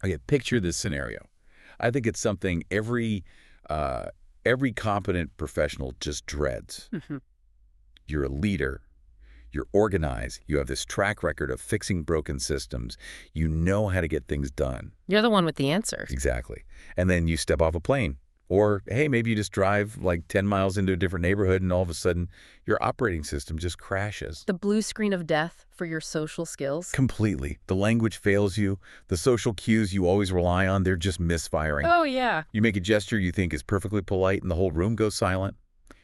Okay, picture this scenario. I think it's something uh, every competent professional just dreads. Hmm. You're a leader. You're organized. You have this track record of fixing broken systems. You know how to get things done. You're the one with the answers. Exactly. And then you step off a plane. Or, hey, maybe you just drive like 10 miles into a different neighborhood and all of a sudden your operating system just crashes. The blue screen of death for your social skills. Completely. The language fails you. The social cues you always rely on, they're just misfiring. Oh, yeah. You make a gesture you think is perfectly polite and the whole room goes silent.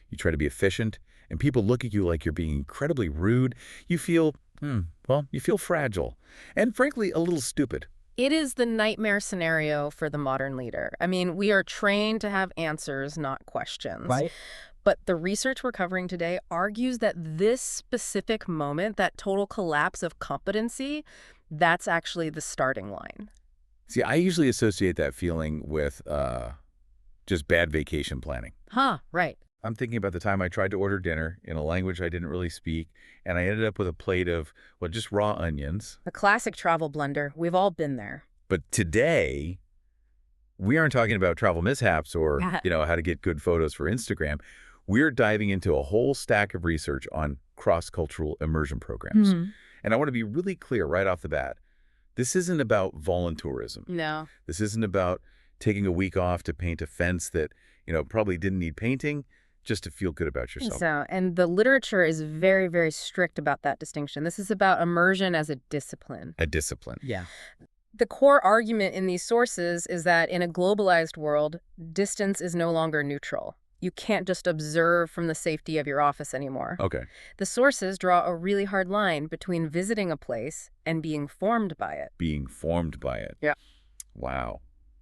You try to be efficient and people look at you like you're being incredibly rude. You feel, you feel fragile and frankly a little stupid. It is the nightmare scenario for the modern leader. I mean, we are trained to have answers, not questions. Right. But the research we're covering today argues that this specific moment, that total collapse of competency, that's actually the starting line. See, I usually associate that feeling with just bad vacation planning. Huh, right. I'm thinking about the time I tried to order dinner in a language I didn't really speak, and I ended up with a plate of, well, just raw onions. The classic travel blunder. We've all been there. But today, we aren't talking about travel mishaps or, Yeah. how to get good photos for Instagram. We're diving into a whole stack of research on cross-cultural immersion programs. And I want to be really clear right off the bat. This isn't about voluntourism. No. This isn't about taking a week off to paint a fence that, probably didn't need painting, just to feel good about yourself. So, and the literature is very, very strict about that distinction. This is about immersion as a discipline. A discipline. Yeah. The core argument in these sources is that in a globalized world, distance is no longer neutral. You can't just observe from the safety of your office anymore. Okay. The sources draw a really hard line between visiting a place and being formed by it. Being formed by it. Yeah. Wow.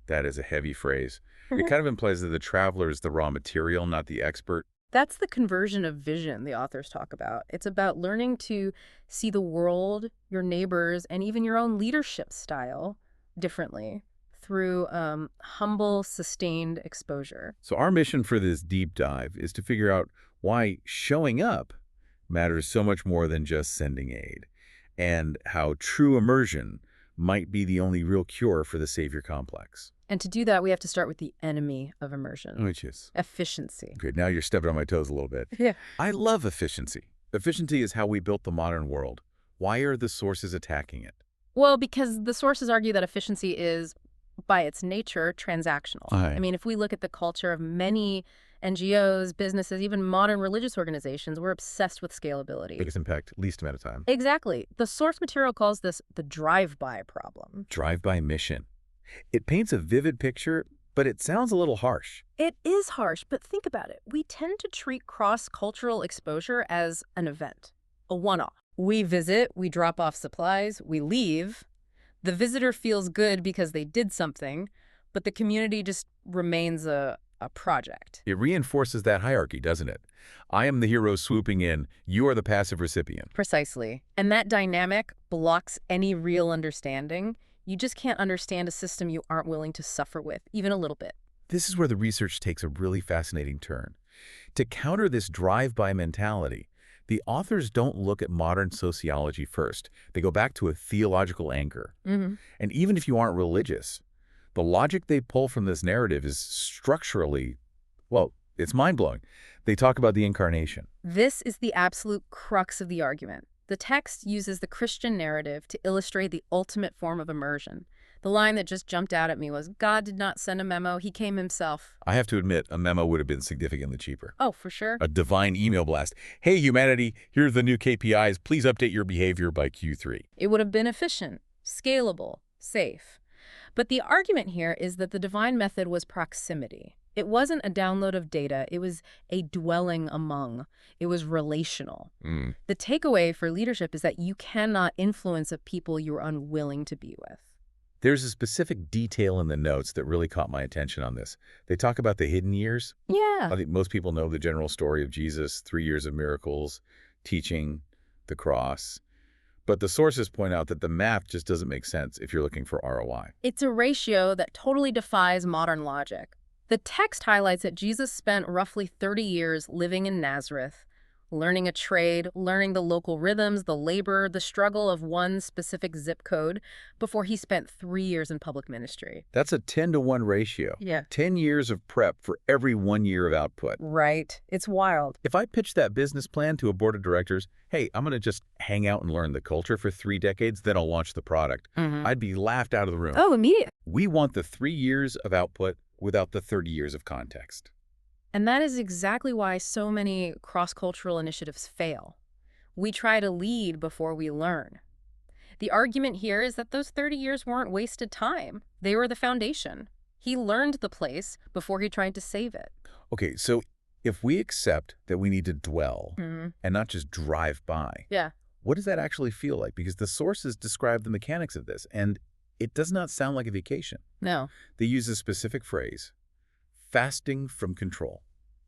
That is a heavy phrase. It kind of implies that the traveler is the raw material, not the expert. That's the conversion of vision the authors talk about. It's about learning to see the world, your neighbors, and even your own leadership style differently through humble, sustained exposure. So our mission for this deep dive is to figure out why showing up matters so much more than just sending aid, and how true immersion might be the only real cure for the savior complex. And to do that, we have to start with the enemy of immersion. Which is? Efficiency. Okay, now you're stepping on my toes a little bit. Yeah. I love efficiency. Efficiency is how we built the modern world. Why are the sources attacking it? Well, because the sources argue that efficiency is, by its nature, transactional. Aye. I mean, if we look at the culture of many NGOs, businesses, even modern religious organizations, we're obsessed with scalability. Biggest impact, least amount of time. Exactly. The source material calls this the drive-by problem. Drive-by mission. It paints a vivid picture, but it sounds a little harsh. It is harsh, but think about it. We tend to treat cross-cultural exposure as an event, a one-off. We visit, we drop off supplies, we leave. The visitor feels good because they did something, but the community just remains a project. It reinforces that hierarchy, doesn't it? I am the hero swooping in. You are the passive recipient. Precisely. And that dynamic blocks any real understanding. You just can't understand a system you aren't willing to suffer with, even a little bit. This is where the research takes a really fascinating turn. To counter this drive-by mentality, the authors don't look at modern sociology first. They go back to a theological anchor. And even if you aren't religious, the logic they pull from this narrative is structurally, well, it's mind-blowing. They talk about the Incarnation. This is the absolute crux of the argument. The text uses the Christian narrative to illustrate the ultimate form of immersion. The line that just jumped out at me was, God did not send a memo, he came himself. I have to admit, a memo would have been significantly cheaper. Oh, for sure. A divine email blast. Hey, humanity, here's the new KPIs. Please update your behavior by Q3. It would have been efficient, scalable, safe. But the argument here is that the divine method was proximity. It wasn't a download of data. It was a dwelling among. It was relational. The takeaway for leadership is that you cannot influence a people you're unwilling to be with. There's a specific detail in the notes that really caught my attention on this. They talk about the hidden years. Yeah. I think most people know the general story of Jesus, 3 years of miracles, teaching, the cross. But the sources point out that the math just doesn't make sense if you're looking for ROI. It's a ratio that totally defies modern logic. The text highlights that Jesus spent roughly 30 years living in Nazareth, learning a trade, learning the local rhythms, the labor, the struggle of one specific zip code before he spent 3 years in public ministry. That's a 10-to-1 ratio. Yeah. 10 years of prep for every 1 year of output. Right. It's wild. If I pitch that business plan to a board of directors, hey, I'm going to just hang out and learn the culture for 3 decades, then I'll launch the product. I'd be laughed out of the room. Oh, immediately. We want the 3 years of output without the 30 years of context. And that is exactly why so many cross-cultural initiatives fail. We try to lead before we learn. The argument here is that those 30 years weren't wasted time. They were the foundation. He learned the place before he tried to save it. Okay, so if we accept that we need to dwell and not just drive by, Yeah. what does that actually feel like? Because the sources describe the mechanics of this, and it does not sound like a vacation. No. They use a specific phrase, fasting from control.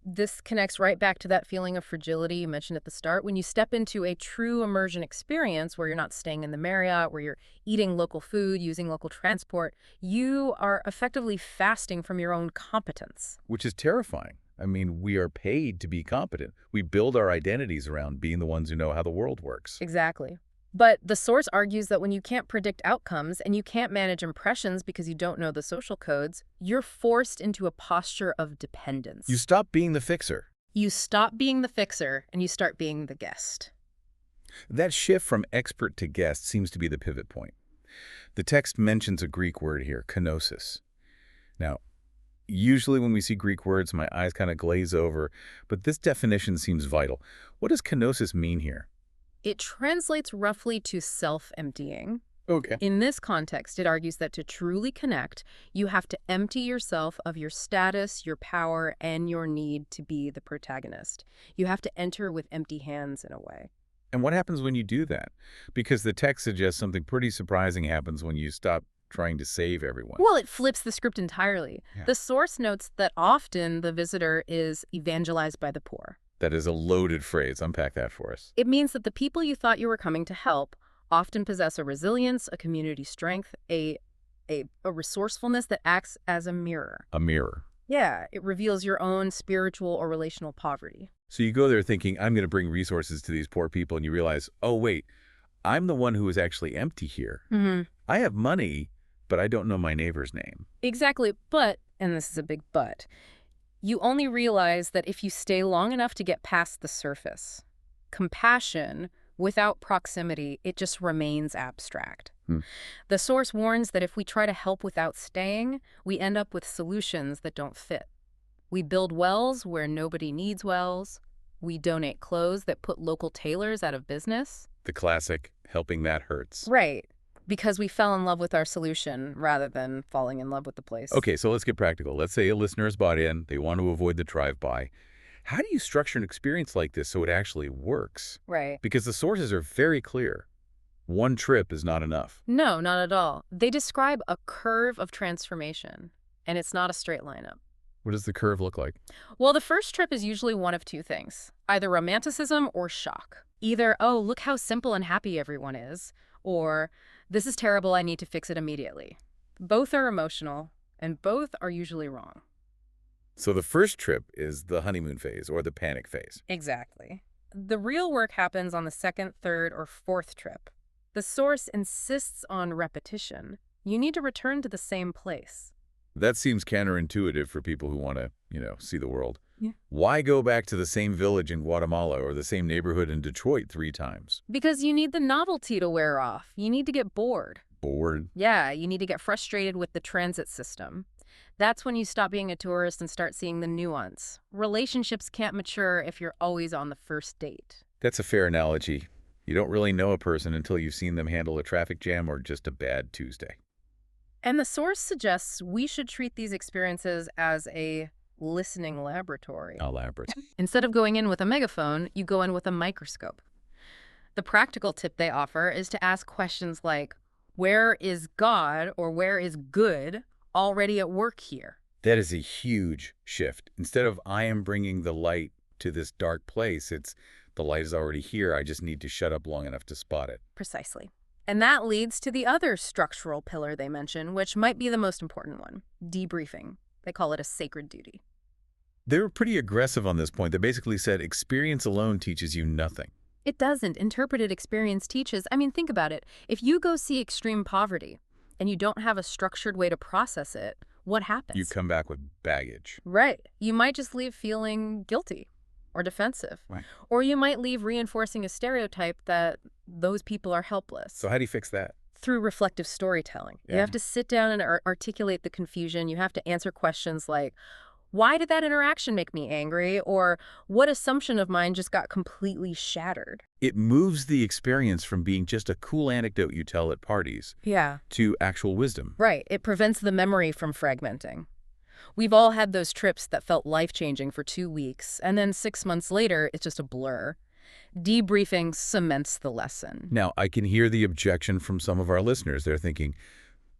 This connects right back to that feeling of fragility you mentioned at the start. When you step into a true immersion experience where you're not staying in the Marriott, where you're eating local food, using local transport, you are effectively fasting from your own competence. Which is terrifying. I mean, we are paid to be competent. We build our identities around being the ones who know how the world works. Exactly. But the source argues that when you can't predict outcomes and you can't manage impressions because you don't know the social codes, you're forced into a posture of dependence. You stop being the fixer. You stop being the fixer and you start being the guest. That shift from expert to guest seems to be the pivot point. The text mentions a Greek word here, kenosis. Now, usually when we see Greek words, my eyes kind of glaze over, but this definition seems vital. What does kenosis mean here? It translates roughly to self-emptying. Okay. In this context, it argues that to truly connect, you have to empty yourself of your status, your power, and your need to be the protagonist. You have to enter with empty hands in a way. And what happens when you do that? Because the text suggests something pretty surprising happens when you stop trying to save everyone. Well, it flips the script entirely. Yeah. The source notes that often the visitor is evangelized by the poor. That is a loaded phrase. Unpack that for us. It means that the people you thought you were coming to help often possess a resilience, a community strength, a resourcefulness that acts as a mirror. A mirror. Yeah, it reveals your own spiritual or relational poverty. So you go there thinking, I'm going to bring resources to these poor people, and you realize, oh, wait, I'm the one who is actually empty here. I have money, but I don't know my neighbor's name. Exactly, but, and this is a big but, you only realize that if you stay long enough to get past the surface. Compassion, without proximity, it just remains abstract. The source warns that if we try to help without staying, we end up with solutions that don't fit. We build wells where nobody needs wells. We donate clothes that put local tailors out of business. The classic, helping that hurts. Right. Because we fell in love with our solution rather than falling in love with the place. Okay, so let's get practical. Let's say a listener is bought in. They want to avoid the drive-by. How do you structure an experience like this so it actually works? Right. Because the sources are very clear. One trip is not enough. No, not at all. They describe a curve of transformation, and it's not a straight line up. What does the curve look like? Well, the first trip is usually one of two things, either romanticism or shock. Either, oh, look how simple and happy everyone is, or this is terrible, I need to fix it immediately. Both are emotional, and both are usually wrong. So the first trip is the honeymoon phase or the panic phase. Exactly. The real work happens on the second, third, or fourth trip. The source insists on repetition. You need to return to the same place. That seems counterintuitive for people who want to, see the world. Yeah. Why go back to the same village in Guatemala or the same neighborhood in Detroit 3 times? Because you need the novelty to wear off. You need to get bored. Bored? Yeah, you need to get frustrated with the transit system. That's when you stop being a tourist and start seeing the nuance. Relationships can't mature if you're always on the first date. That's a fair analogy. You don't really know a person until you've seen them handle a traffic jam or just a bad Tuesday. And the source suggests we should treat these experiences as a listening laboratory. Elaborate. Instead of going in with a megaphone, you go in with a microscope. The practical tip they offer is to ask questions like, where is God or where is good already at work here? That is a huge shift. Instead of I am bringing the light to this dark place, it's the light is already here. I just need to shut up long enough to spot it. Precisely. And that leads to the other structural pillar they mention, which might be the most important one, debriefing. They call it a sacred duty. They were pretty aggressive on this point. They basically said experience alone teaches you nothing. It doesn't. Interpreted experience teaches. I mean, think about it. If you go see extreme poverty and you don't have a structured way to process it, what You happens? come back with baggage. Right. You might just leave feeling guilty or defensive. Right. Or you might leave reinforcing a stereotype that those people are helpless. So how do you fix that? Through reflective storytelling. You Yeah. have to sit down and articulate the confusion. You have to answer questions like, why did that interaction make me angry? Or what assumption of mine just got completely shattered? It moves the experience from being just a cool anecdote you tell at parties Yeah. to actual wisdom. Right. It prevents the memory from fragmenting. We've all had those trips that felt life-changing for 2 weeks, and then 6 months later, it's just a blur. Debriefing cements the lesson. Now, I can hear the objection from some of our listeners. They're thinking,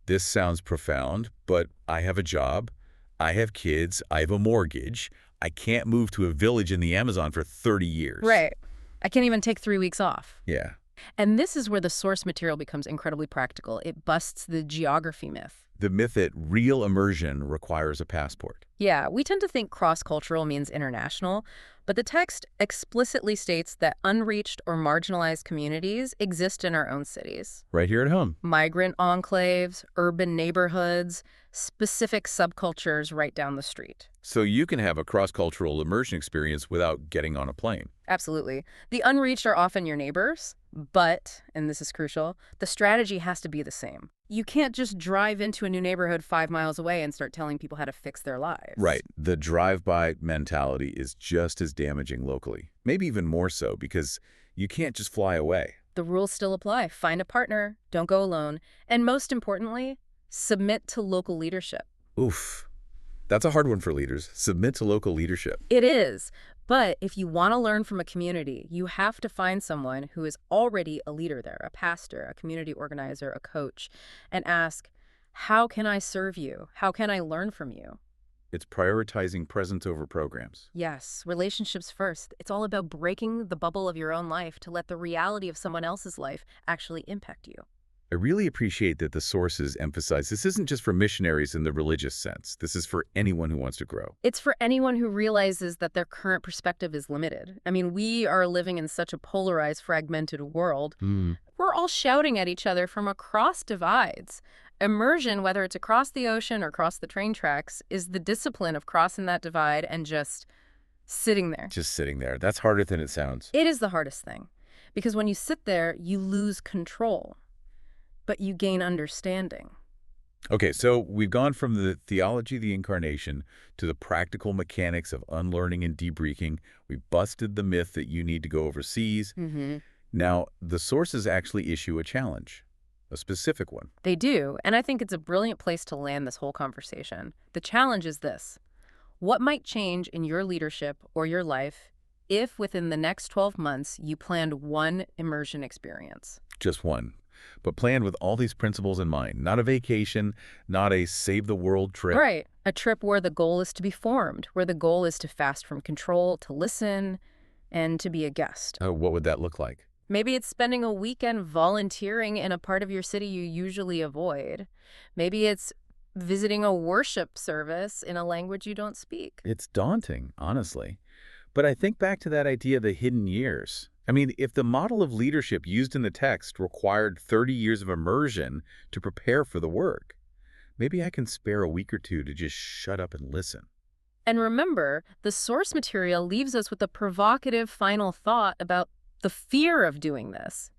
this sounds profound, but I have a job, I have kids, I have a mortgage, I can't move to a village in the Amazon for 30 years. Right. I can't even take 3 weeks off. Yeah. And this is where the source material becomes incredibly practical. It busts the geography myth. The myth that real immersion requires a passport. Yeah, we tend to think cross-cultural means international, but the text explicitly states that unreached or marginalized communities exist in our own cities. Right here at home. Migrant enclaves, urban neighborhoods, specific subcultures right down the street. So you can have a cross-cultural immersion experience without getting on a plane. Absolutely. The unreached are often your neighbors, but, and this is crucial, the strategy has to be the same. You can't just drive into a new neighborhood 5 miles away and start telling people how to fix their lives. Right. The drive-by mentality is just as damaging locally. Maybe even more so, because you can't just fly away. The rules still apply. Find a partner, don't go alone, and most importantly, submit to local leadership. Oof. That's a hard one for leaders. Submit to local leadership. It is. But if you want to learn from a community, you have to find someone who is already a leader there, a pastor, a community organizer, a coach, and ask, how can I serve you? How can I learn from you? It's prioritizing presence over programs. Yes, relationships first. It's all about breaking the bubble of your own life to let the reality of someone else's life actually impact you. I really appreciate that the sources emphasize this isn't just for missionaries in the religious sense. This is for anyone who wants to grow. It's for anyone who realizes that their current perspective is limited. I mean, we are living in such a polarized, fragmented world. We're all shouting at each other from across divides. Immersion, whether it's across the ocean or across the train tracks, is the discipline of crossing that divide and just sitting there. Just sitting there. That's harder than it sounds. It is the hardest thing, because when you sit there, you lose control, but you gain understanding. Okay, so we've gone from the theology of the Incarnation to the practical mechanics of unlearning and debriefing. We busted the myth that you need to go overseas. Now, the sources actually issue a challenge, a specific one. They do, and I think it's a brilliant place to land this whole conversation. The challenge is this. What might change in your leadership or your life if within the next 12 months you planned one immersion experience? Just one. But planned with all these principles in mind. Not a vacation, not a save-the-world trip. Right. A trip where the goal is to be formed, where the goal is to fast from control, to listen, and to be a guest. What would that look like? Maybe it's spending a weekend volunteering in a part of your city you usually avoid. Maybe it's visiting a worship service in a language you don't speak. It's daunting, honestly. But I think back to that idea of the hidden years. I mean, if the model of leadership used in the text required 30 years of immersion to prepare for the work, maybe I can spare a week or two to just shut up and listen. And remember, the source material leaves us with a provocative final thought about the fear of doing this.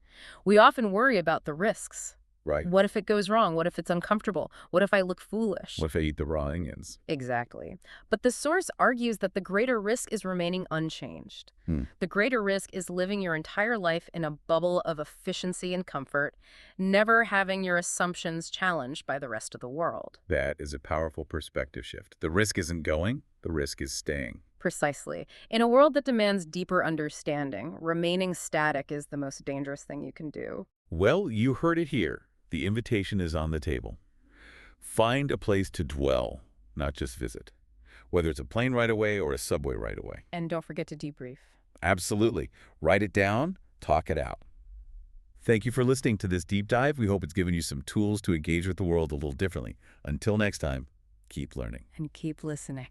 We often worry about the risks. Right. What if it goes wrong? What if it's uncomfortable? What if I look foolish? What if I eat the raw onions? Exactly. But the source argues that the greater risk is remaining unchanged. The greater risk is living your entire life in a bubble of efficiency and comfort, never having your assumptions challenged by the rest of the world. That is a powerful perspective shift. The risk isn't going, the risk is staying. Precisely. In a world that demands deeper understanding, remaining static is the most dangerous thing you can do. Well, you heard it here. The invitation is on the table. Find a place to dwell, not just visit. Whether it's a plane ride away or a subway ride away. And don't forget to debrief. Absolutely. Write it down, talk it out. Thank you for listening to this deep dive. We hope it's given you some tools to engage with the world a little differently. Until next time, keep learning. And keep listening.